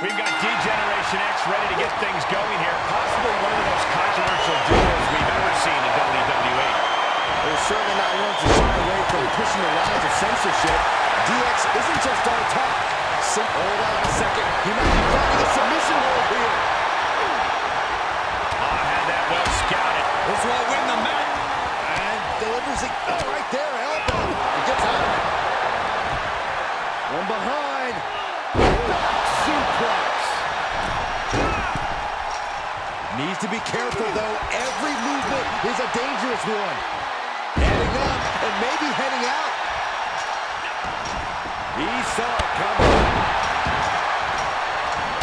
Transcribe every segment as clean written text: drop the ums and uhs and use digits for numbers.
We've got D-Generation X ready to get things going here. Possibly one of the most controversial duos we've ever seen in WWE. They're certainly not one to shy away from pushing the lines of censorship. DX isn't just on top. Hold on a second. He might be finding a submission hold here. Had that well scouted. This will win the match. And delivers it. Oh, right there. Elbow. He gets out of it. One behind. Back suplex. Needs to be careful, though. Every movement is a dangerous one. Heading up and maybe heading out. He saw it coming.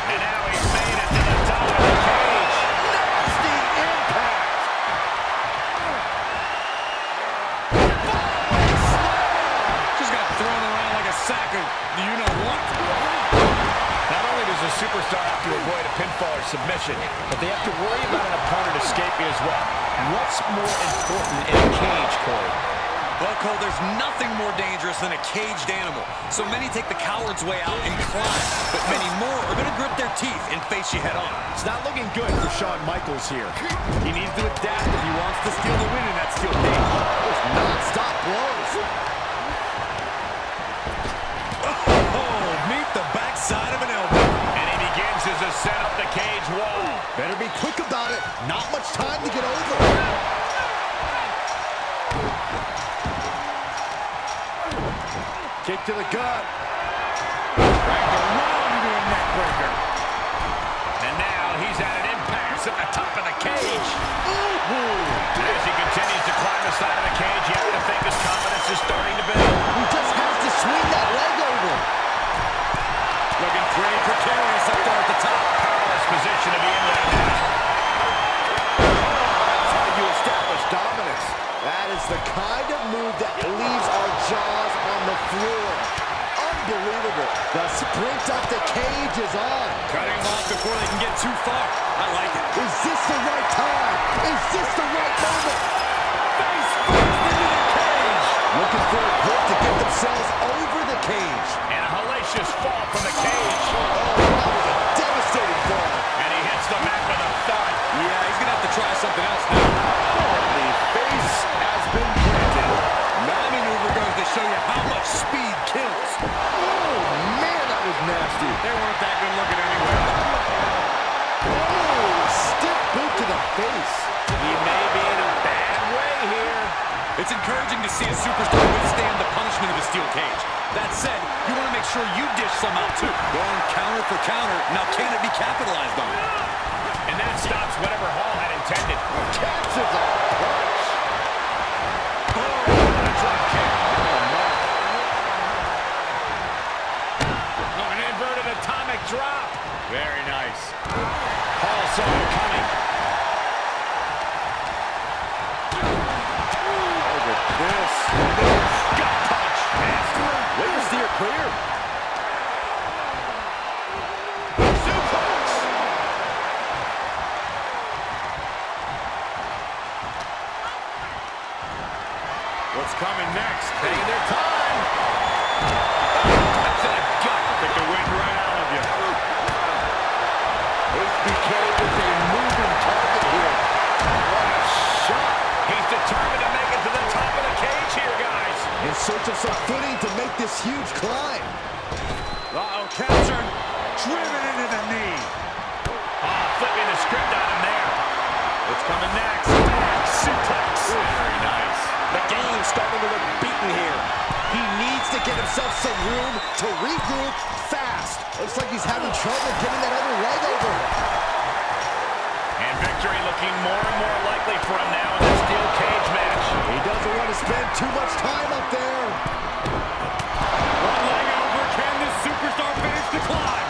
And now he's made it to the top of the cage. Nasty impact. Just got thrown around like a sack of you-know-what. Not only does a superstar have to avoid a pinfall or submission, but they have to worry about an opponent escaping as well. What's more important in a cage, Corey? Well, Cole, there's nothing more dangerous than a caged animal. So many take the coward's way out and climb, but many more are going to grit their teeth and face you head on. It's not looking good for Shawn Michaels here. He needs to adapt if he wants to steal the win in that steel cage. Those non-stop blows. Oh, meet the backside of an elbow. And he begins his ascent up the cage wall. Better be quick about it. Not much time to get over. Kick to the gut. Dragged around into a neckbreaker. And now he's at an impasse at the top of the cage. And as he continues to climb the side of the cage, you have to think his confidence is starting to build. He just has to swing that leg over. Looking pretty precarious up there at the top. Powerless position to be in right now. That's how you establish dominance. That is the kind of move that leaves our jaws on the floor. Unbelievable. The sprint up the cage is on. Cutting them off before they can get too far. I like it. Is this the right time? Is this the right moment? Face first into the cage. Looking for a grip to get themselves over the cage. And a hellacious fall from the cage. Oh, that was a devastating fall. And he hits the mat with a thud. Yeah, he's going to have to try something else now. The face has been planted. That maneuver goes to show you how much speed kills. Oh, man, that was nasty. They weren't that good looking anyway. Oh, stiff boot to the face. He may be in a bad way here. It's encouraging to see a superstar withstand the punishment of a steel cage. That said, you want to make sure you dish some out too. Going counter for counter. Now, can it be capitalized on? And that stops whatever Hall had intended. Catches a punch. Oh, a drop kick. Oh, an inverted atomic drop. Very nice. Hall saw it coming. Look at this. Gut punch. Nasty. Way to steer clear. Suplex. What's coming next? Taking their time. That's a gut that can win right out of you. HBK is a moving target here. What a shot. He's determined to make it to the top of the cage here, guys. In search of some footing to make this huge climb. Uh-oh, captured. Driven into the knee. Flipping the script on him there. What's coming next? Suplex. Very nice. The game's starting to look beaten here. He needs to get himself some room to regroup fast. Looks like he's having trouble getting that other leg over. And victory looking more and more likely for him now in this steel cage match. He doesn't want to spend too much time up there. One leg over. Can this superstar finish the climb?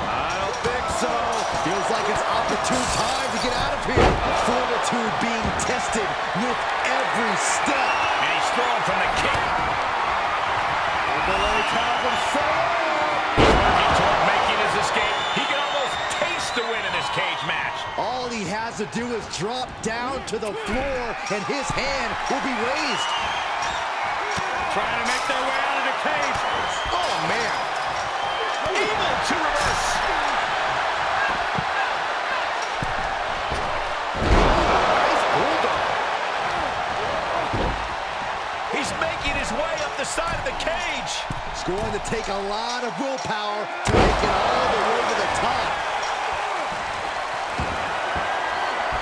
I don't think so. Feels like it's opportune time to get out of here. Fortitude being tested with every step. And he's throwing from the kick. The leg has him set up. He's working toward making his escape. He can almost taste the win in this cage match. All he has to do is drop down to the floor, and his hand will be raised. Trying to make their way out of the cage. Oh, man. Able to reverse. He's making his way up the side of the cage. It's going to take a lot of willpower to make it all the way to the top.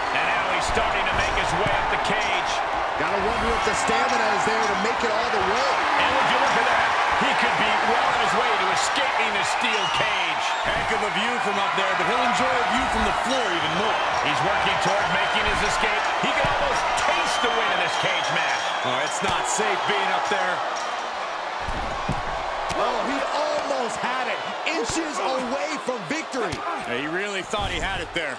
And now he's starting to make his way up the cage. Gotta wonder if the stamina is there to make it all the way. And would you look at that? He could be well on his way to escaping the steel cage. Heck of a view from up there, but he'll enjoy a view from the floor even more. He's working toward making his escape. He can almost taste the win in this cage match. Oh, it's not safe being up there. Oh, he almost had it. Inches away from victory. He really thought he had it there.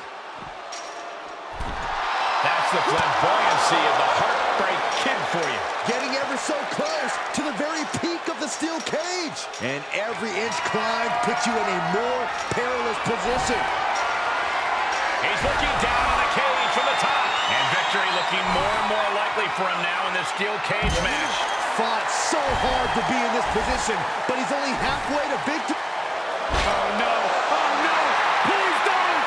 That's the flamboyancy of the Heartbreak Kid for you. Getting ever so close to the very peak of the steel cage. And every inch climbed puts you in a more perilous position. He's looking down on the cage from the top. And victory looking more and more likely for him now in this steel cage match. Fought so hard to be in this position, but he's only halfway to victory. Oh, no. Oh, no. Please don't.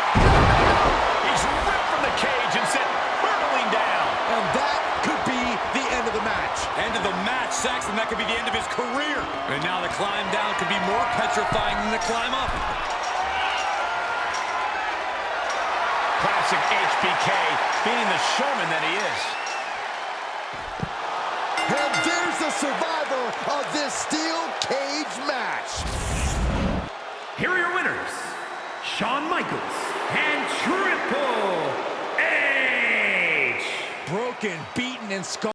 He's ripped from the cage and sent hurtling down. And that could be the end of the match. End of the match, Saxton. That could be the end of his career. And now the climb down could be more petrifying than the climb up. Classic HBK, being the showman that he is. And there's the survivor of this steel cage match. Here are your winners, Shawn Michaels and Triple H. Broken, beaten, and scarred.